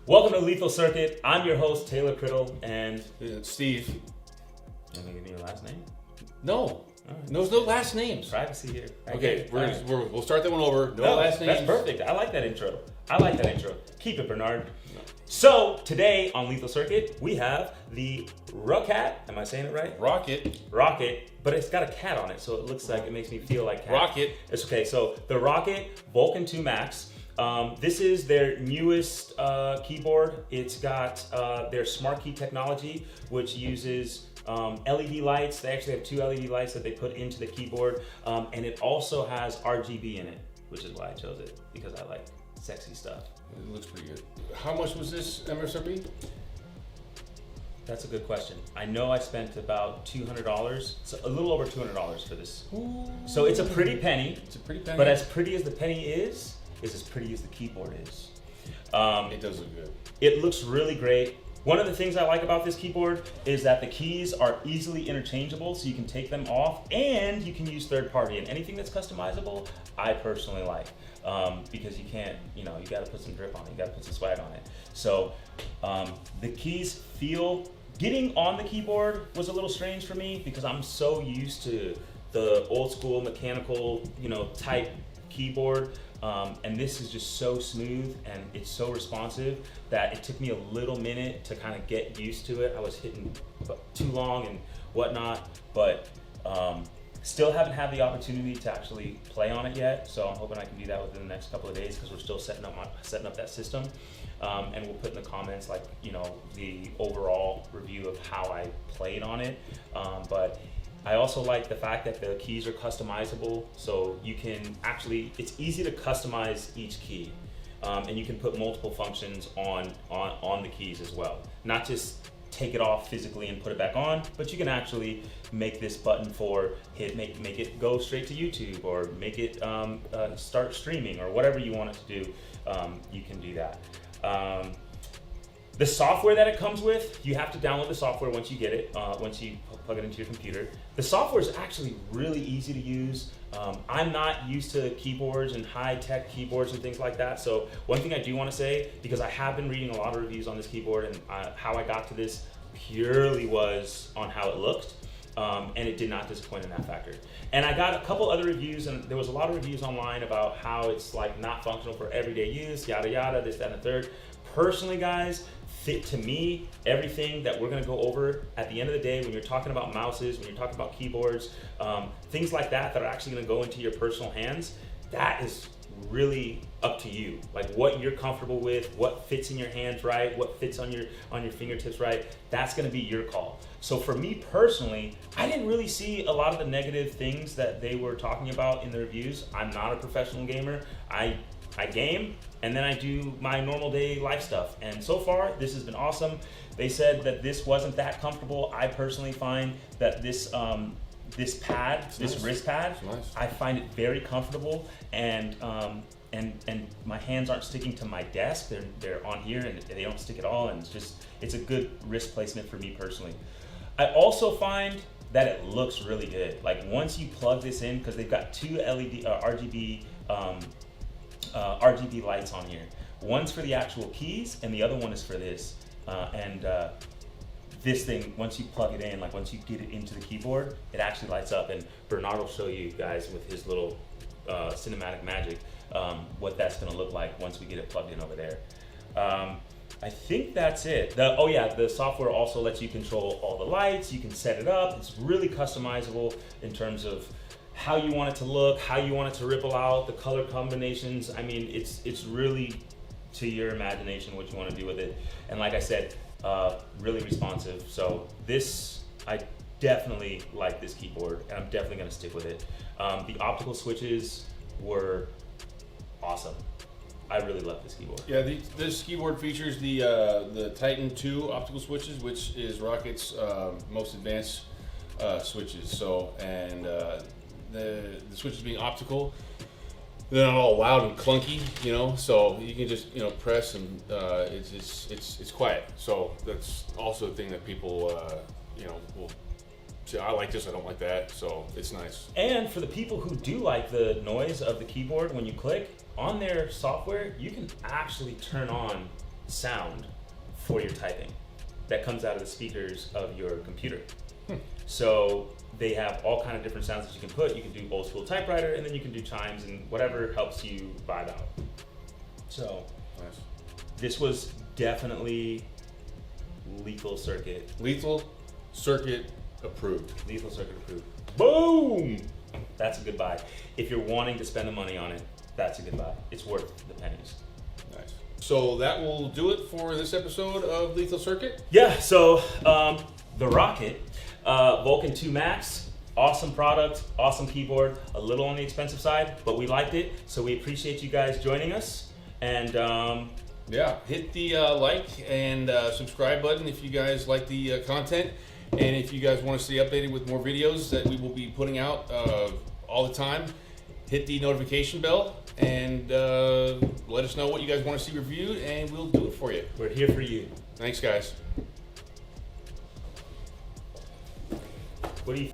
Welcome to Lethal Circuit. I'm your host, Taylor Criddle, and Steve. You want to give me your last name? No. There's no last names. Privacy here. Okay, we'll start that one over. No last names. That's perfect. I like that intro. Keep it, Bernard. No. So, today on Lethal Circuit, we have the Roccat. Am I saying it right? Roccat. But it's got a cat on it, so it looks like it makes me feel like cat. Roccat. It's okay. So, the Roccat Vulcan Max. This is their newest keyboard. It's got their smart key technology, which uses LED lights. They actually have two LED lights that they put into the keyboard, and it also has RGB in it, which is why I chose it, because I like sexy stuff. It looks pretty good. How much was this MSRP? That's a good question. I know I spent about $200, so a little over $200 for this. Ooh. So it's a pretty penny. But as pretty as the penny is as pretty as the keyboard is. It does look good. It looks really great. One of the things I like about this keyboard is that the keys are easily interchangeable, so you can take them off and you can use third party. And anything that's customizable, I personally like, because you can't, you gotta put some drip on it, you gotta put some swag on it. So the keys getting on the keyboard was a little strange for me because I'm so used to the old school mechanical, type keyboard. And this is just so smooth and it's so responsive that it took me a little minute to kind of get used to it. I was hitting too long and whatnot, but still haven't had the opportunity to actually play on it yet. So I'm hoping I can do that within the next couple of days because we're still setting up that system. And we'll put in the comments the overall review of how I played on it. But I also like the fact that the keys are customizable, so you can it's easy to customize each key, and you can put multiple functions on the keys as well. Not just take it off physically and put it back on, but you can actually make this button make it go straight to YouTube, or make it start streaming, or whatever you want it to do. You can do that. The software that it comes with, you have to download the software once you get it, once you plug it into your computer. The software is actually really easy to use. I'm not used to keyboards and high-tech keyboards and things like that. So one thing I do want to say, because I have been reading a lot of reviews on this keyboard, and how I got to this purely was on how it looked. And it did not disappoint in that factor. And I got a couple other reviews, and there was a lot of reviews online about how it's not functional for everyday use, yada yada, this, that, and the third. Personally, guys, to me, everything that we're going to go over at the end of the day, when you're talking about mouses, when you're talking about keyboards, things like that are actually going to go into your personal hands, that is really up to you. Like what you're comfortable with, what fits in your hands right, what fits on your fingertips right, that's going to be your call. So for me personally, I didn't really see a lot of the negative things that they were talking about in the reviews. I'm not a professional gamer. I game, and then I do my normal day life stuff. And so far, this has been awesome. They said that this wasn't that comfortable. I personally find that this wrist pad, nice. I find it very comfortable, and my hands aren't sticking to my desk. They're on here, and they don't stick at all. And it's a good wrist placement for me personally. I also find that it looks really good. Like once you plug this in, because they've got two RGB lights on here. One's for the actual keys, and the other one is for this. This thing, once you plug it in, once you get it into the keyboard, it actually lights up. And Bernard will show you guys with his little cinematic magic what that's going to look like once we get it plugged in over there. I think that's it. The software also lets you control all the lights. You can set it up. It's really customizable in terms of how you want it to look, how you want it to ripple out, the color combinations. I mean, it's really to your imagination what you want to do with it. And like I said, really responsive. So I definitely like this keyboard, and I'm definitely going to stick with it. The optical switches were awesome. I really love this keyboard. Yeah, this keyboard features the Titan 2 optical switches, which is Rocket's most advanced switches. So, and the switches being optical, they're not all loud and clunky, so you can just press, and it's quiet. So that's also a thing that people will say, I like this, I don't like that, so it's nice. And for the people who do like the noise of the keyboard when you click, on their software, you can actually turn on sound for your typing that comes out of the speakers of your computer. So they have all kind of different sounds that you can put. You can do old school typewriter, and then you can do chimes and whatever helps you vibe out. So Nice. this was definitely Lethal Circuit. Lethal Circuit approved. Lethal Circuit approved. Boom! That's a good buy. If you're wanting to spend the money on it, that's a good buy. It's worth the pennies. Nice. So that will do it for this episode of Lethal Circuit. Yeah, so the Roccat Vulcan 2 Max, awesome product, awesome keyboard, a little on the expensive side, but we liked it, so we appreciate you guys joining us. And yeah, hit the like and subscribe button if you guys like the content. And if you guys want to stay updated with more videos that we will be putting out all the time, hit the notification bell and let us know what you guys want to see reviewed, and we'll do it for you. we're here for you. Thanks, guys. What do you